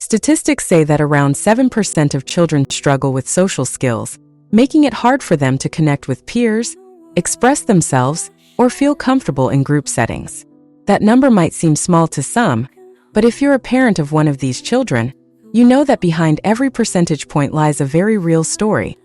Statistics say that around 7% of children struggle with social skills, making it hard for them to connect with peers, express themselves, or feel comfortable in group settings. That number might seem small to some, but if you're a parent of one of these children, you know that behind every percentage point lies a very real story,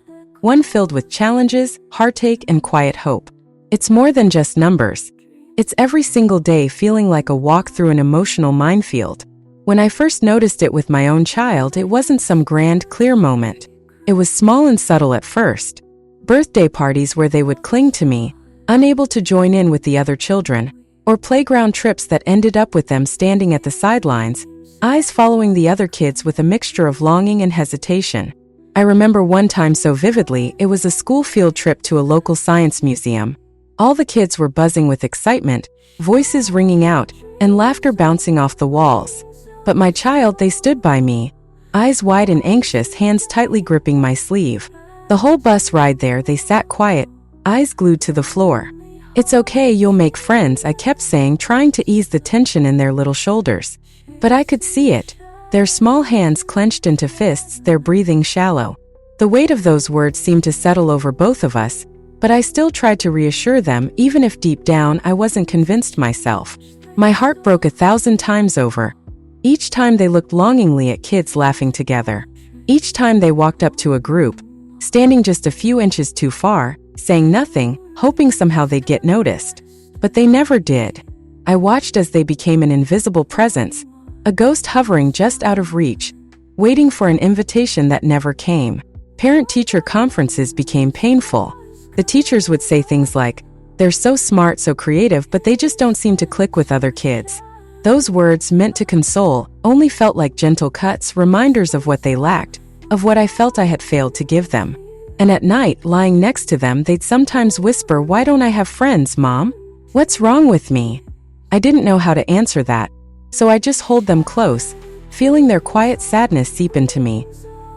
one filled with challenges, heartache, and quiet hope. It's more than just numbers. It's every single day feeling like a walk through an emotional minefield. When I first noticed it with my own child, it wasn't some grand, clear moment. It was small and subtle at first. Birthday parties where they would cling to me, unable to join in with the other children, or playground trips that ended up with them standing at the sidelines, eyes following the other kids with a mixture of longing and hesitation. I remember one time so vividly. It was a school field trip to a local science museum. All the kids were buzzing with excitement, voices ringing out, and laughter bouncing off the walls. But my child, they stood by me, eyes wide and anxious, hands tightly gripping my sleeve. The whole bus ride there, they sat quiet, eyes glued to the floor. "It's okay, you'll make friends," I kept saying, trying to ease the tension in their little shoulders. But I could see it. Their small hands clenched into fists, their breathing shallow. The weight of those words seemed to settle over both of us, but I still tried to reassure them, even if deep down I wasn't convinced myself. My heart broke 1,000 times over. Each time they looked longingly at kids laughing together. Each time they walked up to a group, standing just a few inches too far, saying nothing, hoping somehow they'd get noticed. But they never did. I watched as they became an invisible presence, a ghost hovering just out of reach, waiting for an invitation that never came. Parent-teacher conferences became painful. The teachers would say things like, "They're so smart, so creative, but they just don't seem to click with other kids." Those words, meant to console, only felt like gentle cuts, reminders of what they lacked, of what I felt I had failed to give them. And at night, lying next to them, they'd sometimes whisper, "Why don't I have friends, Mom? What's wrong with me?" I didn't know how to answer that, so I just hold them close, feeling their quiet sadness seep into me,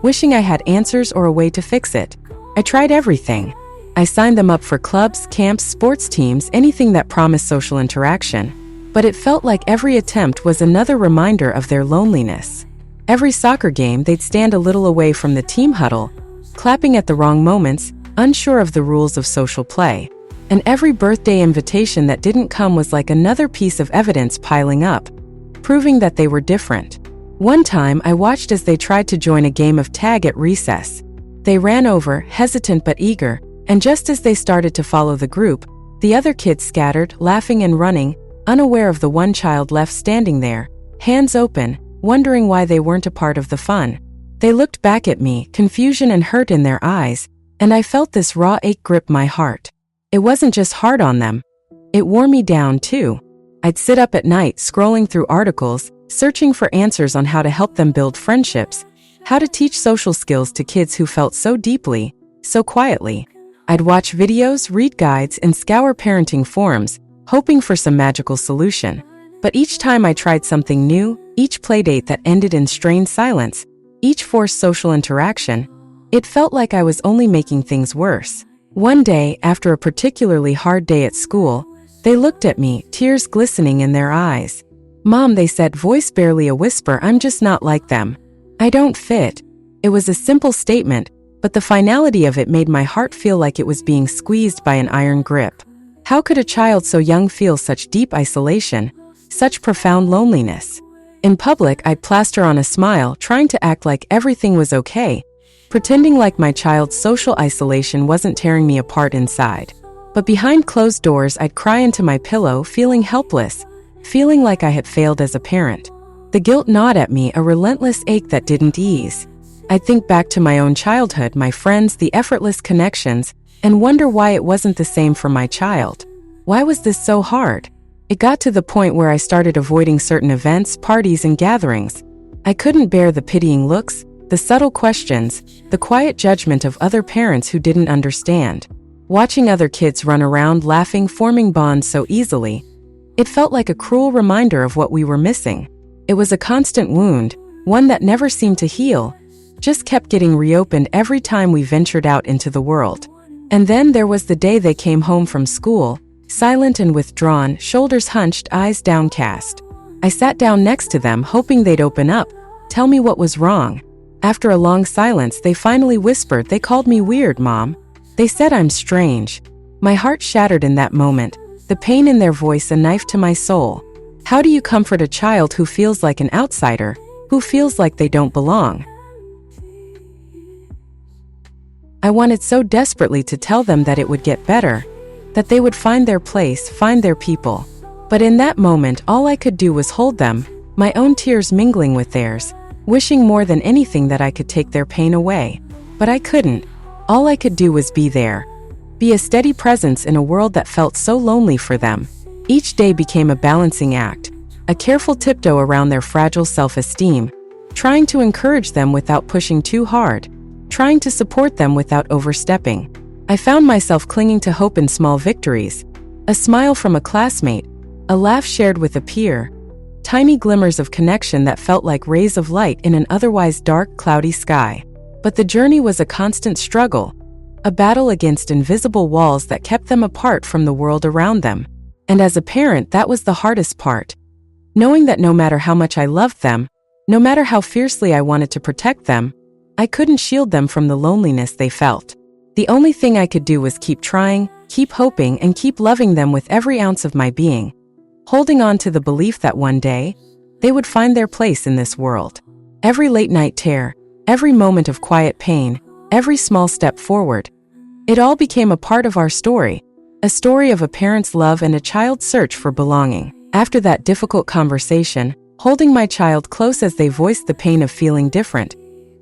wishing I had answers or a way to fix it. I tried everything. I signed them up for clubs, camps, sports teams, anything that promised social interaction. But it felt like every attempt was another reminder of their loneliness. Every soccer game, they'd stand a little away from the team huddle, clapping at the wrong moments, unsure of the rules of social play. And every birthday invitation that didn't come was like another piece of evidence piling up, proving that they were different. One time, I watched as they tried to join a game of tag at recess. They ran over, hesitant but eager, and just as they started to follow the group, the other kids scattered, laughing and running, unaware of the one child left standing there, hands open, wondering why they weren't a part of the fun. They looked back at me, confusion and hurt in their eyes, and I felt this raw ache grip my heart. It wasn't just hard on them. It wore me down too. I'd sit up at night scrolling through articles, searching for answers on how to help them build friendships, how to teach social skills to kids who felt so deeply, so quietly. I'd watch videos, read guides, and scour parenting forums, hoping for some magical solution. But each time I tried something new, each playdate that ended in strained silence, each forced social interaction, it felt like I was only making things worse. One day, after a particularly hard day at school, they looked at me, tears glistening in their eyes. "Mom," they said, voice barely a whisper, "I'm just not like them. I don't fit." It was a simple statement, but the finality of it made my heart feel like it was being squeezed by an iron grip. How could a child so young feel such deep isolation, such profound loneliness? In public, I'd plaster on a smile, trying to act like everything was okay, pretending like my child's social isolation wasn't tearing me apart inside. But behind closed doors, I'd cry into my pillow, feeling helpless, feeling like I had failed as a parent. The guilt gnawed at me, a relentless ache that didn't ease. I'd think back to my own childhood, my friends, the effortless connections, and wonder why it wasn't the same for my child. Why was this so hard? It got to the point where I started avoiding certain events, parties, and gatherings. I couldn't bear the pitying looks, the subtle questions, the quiet judgment of other parents who didn't understand. Watching other kids run around laughing, forming bonds so easily, it felt like a cruel reminder of what we were missing. It was a constant wound, one that never seemed to heal, just kept getting reopened every time we ventured out into the world. And then there was the day they came home from school, silent and withdrawn, shoulders hunched, eyes downcast. I sat down next to them, hoping they'd open up, Tell me what was wrong. After a long silence, they finally whispered, "They called me weird, Mom. They said I'm strange." My heart shattered in that moment, the pain in their voice a knife to my soul. How do you comfort a child who feels like an outsider, who feels like they don't belong? I wanted so desperately to tell them that it would get better, that they would find their place, find their people. But in that moment, all I could do was hold them, my own tears mingling with theirs, wishing more than anything that I could take their pain away. But I couldn't. All I could do was be there. Be a steady presence in a world that felt so lonely for them. Each day became a balancing act, a careful tiptoe around their fragile self-esteem, trying to encourage them without pushing too hard, trying to support them without overstepping. I found myself clinging to hope in small victories, a smile from a classmate, a laugh shared with a peer, tiny glimmers of connection that felt like rays of light in an otherwise dark, cloudy sky. But the journey was a constant struggle, a battle against invisible walls that kept them apart from the world around them. And as a parent, that was the hardest part. Knowing that no matter how much I loved them, no matter how fiercely I wanted to protect them, I couldn't shield them from the loneliness they felt. The only thing I could do was keep trying, keep hoping, and keep loving them with every ounce of my being, holding on to the belief that one day, they would find their place in this world. Every late-night tear, every moment of quiet pain, every small step forward, it all became a part of our story, a story of a parent's love and a child's search for belonging. After that difficult conversation, holding my child close as they voiced the pain of feeling different,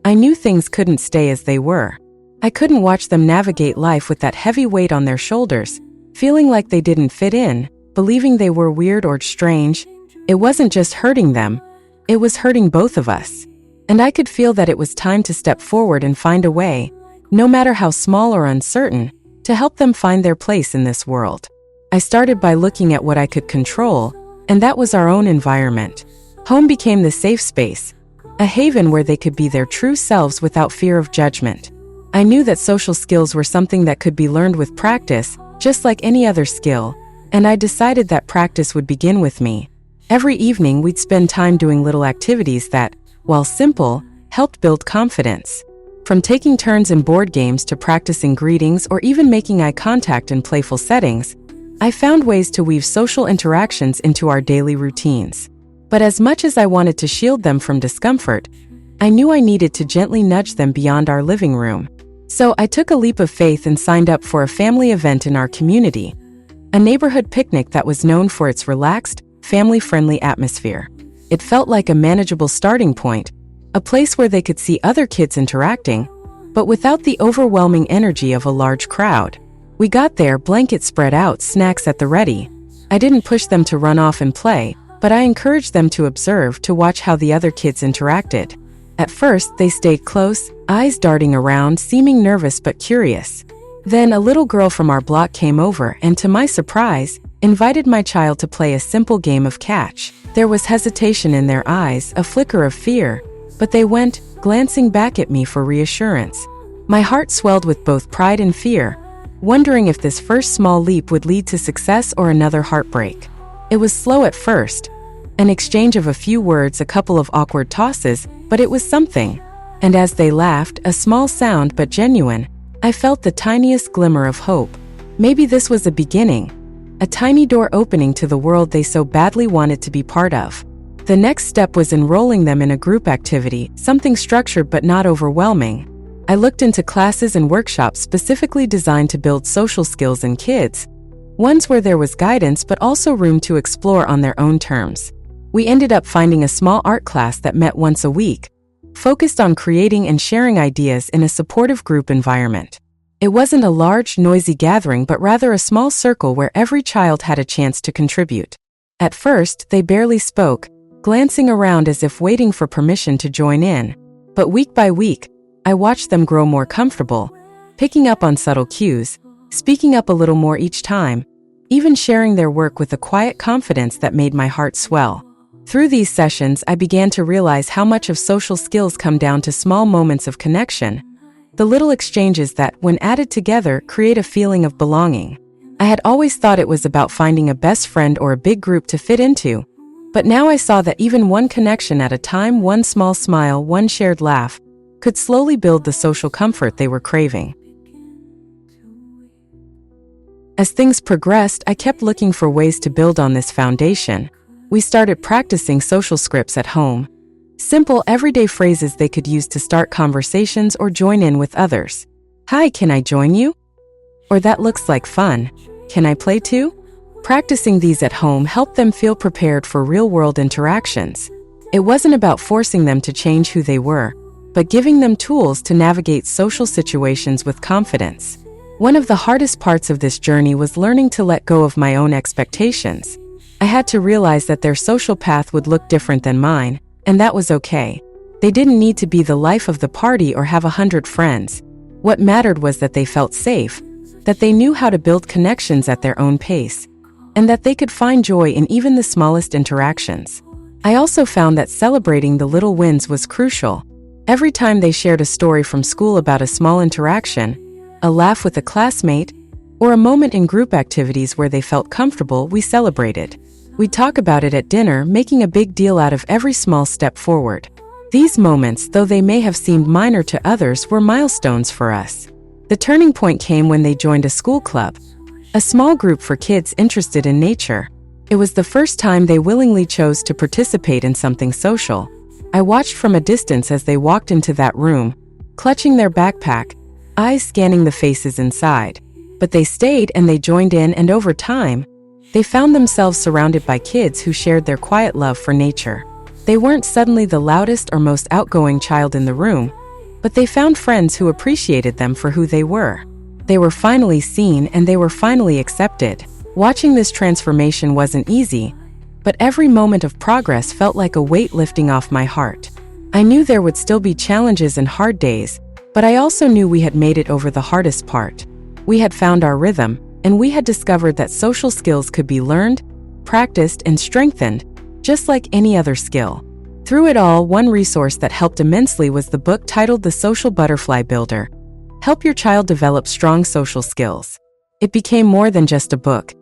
I knew things couldn't stay as they were. I couldn't watch them navigate life with that heavy weight on their shoulders, feeling like they didn't fit in, believing they were weird or strange. It wasn't just hurting them, it was hurting both of us. And I could feel that it was time to step forward and find a way, no matter how small or uncertain, to help them find their place in this world. I started by looking at what I could control, and that was our own environment. Home became the safe space, a haven where they could be their true selves without fear of judgment. I knew that social skills were something that could be learned with practice, just like any other skill, and I decided that practice would begin with me. Every evening we'd spend time doing little activities that, while simple, helped build confidence. From taking turns in board games to practicing greetings or even making eye contact in playful settings, I found ways to weave social interactions into our daily routines. But as much as I wanted to shield them from discomfort, I knew I needed to gently nudge them beyond our living room. So I took a leap of faith and signed up for a family event in our community, a neighborhood picnic that was known for its relaxed, family-friendly atmosphere. It felt like a manageable starting point, a place where they could see other kids interacting, but without the overwhelming energy of a large crowd. We got there, blankets spread out, snacks at the ready. I didn't push them to run off and play, but I encouraged them to observe, to watch how the other kids interacted. At first, they stayed close, eyes darting around, seeming nervous but curious. Then a little girl from our block came over and, to my surprise, invited my child to play a simple game of catch. There was hesitation in their eyes, a flicker of fear, but they went, glancing back at me for reassurance. My heart swelled with both pride and fear, wondering if this first small leap would lead to success or another heartbreak. It was slow at first, an exchange of a few words, a couple of awkward tosses, but it was something. And as they laughed, a small sound but genuine, I felt the tiniest glimmer of hope. Maybe this was a beginning, a tiny door opening to the world they so badly wanted to be part of. The next step was enrolling them in a group activity, something structured but not overwhelming. I looked into classes and workshops specifically designed to build social skills in kids, ones where there was guidance but also room to explore on their own terms. We ended up finding a small art class that met once a week, focused on creating and sharing ideas in a supportive group environment. It wasn't a large, noisy gathering, but rather a small circle where every child had a chance to contribute. At first, they barely spoke, glancing around as if waiting for permission to join in. But week by week, I watched them grow more comfortable, picking up on subtle cues, speaking up a little more each time, even sharing their work with a quiet confidence that made my heart swell. Through these sessions, I began to realize how much of social skills come down to small moments of connection, the little exchanges that, when added together, create a feeling of belonging. I had always thought it was about finding a best friend or a big group to fit into, But now I saw that even one connection at a time, one small smile, one shared laugh, could slowly build the social comfort they were craving. As things progressed, I kept looking for ways to build on this foundation. We started practicing social scripts at home. Simple, everyday phrases they could use to start conversations or join in with others. Hi, can I join you? Or that looks like fun. Can I play too? Practicing these at home helped them feel prepared for real-world interactions. It wasn't about forcing them to change who they were, but giving them tools to navigate social situations with confidence. One of the hardest parts of this journey was learning to let go of my own expectations. I had to realize that their social path would look different than mine, and that was okay. They didn't need to be the life of the party or have 100 friends. What mattered was that they felt safe, that they knew how to build connections at their own pace, and that they could find joy in even the smallest interactions. I also found that celebrating the little wins was crucial. Every time they shared a story from school about a small interaction, a laugh with a classmate, or a moment in group activities where they felt comfortable, we celebrated. We'd talk about it at dinner, making a big deal out of every small step forward. These moments, though they may have seemed minor to others, were milestones for us. The turning point came when they joined a school club, a small group for kids interested in nature. It was the first time they willingly chose to participate in something social. I watched from a distance as they walked into that room, clutching their backpack, eyes scanning the faces inside. But they stayed and they joined in, and over time, they found themselves surrounded by kids who shared their quiet love for nature. They weren't suddenly the loudest or most outgoing child in the room, but they found friends who appreciated them for who they were. They were finally seen and they were finally accepted. Watching this transformation wasn't easy, but every moment of progress felt like a weight lifting off my heart. I knew there would still be challenges and hard days, but I also knew we had made it over the hardest part. We had found our rhythm, and we had discovered that social skills could be learned, practiced, and strengthened, just like any other skill. Through it all, one resource that helped immensely was the book titled The Social Butterfly Builder. Help your child develop strong social skills. It became more than just a book.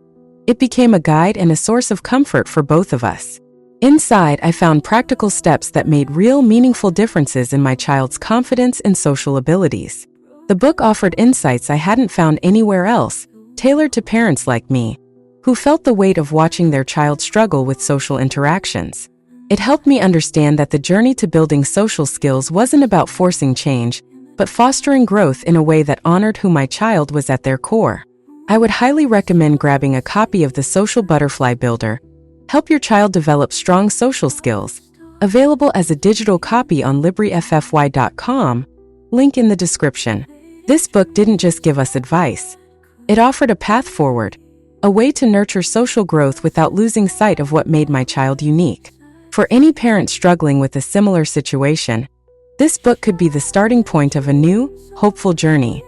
It became a guide and a source of comfort for both of us. Inside, I found practical steps that made real, meaningful differences in my child's confidence and social abilities. The book offered insights I hadn't found anywhere else, tailored to parents like me, who felt the weight of watching their child struggle with social interactions. It helped me understand that the journey to building social skills wasn't about forcing change, but fostering growth in a way that honored who my child was at their core. I would highly recommend grabbing a copy of The Social Butterfly Builder. Help your child develop strong social skills. Available as a digital copy on LibriFFY.com, link in the description. This book didn't just give us advice. It offered a path forward, a way to nurture social growth without losing sight of what made my child unique. For any parent struggling with a similar situation, this book could be the starting point of a new, hopeful journey.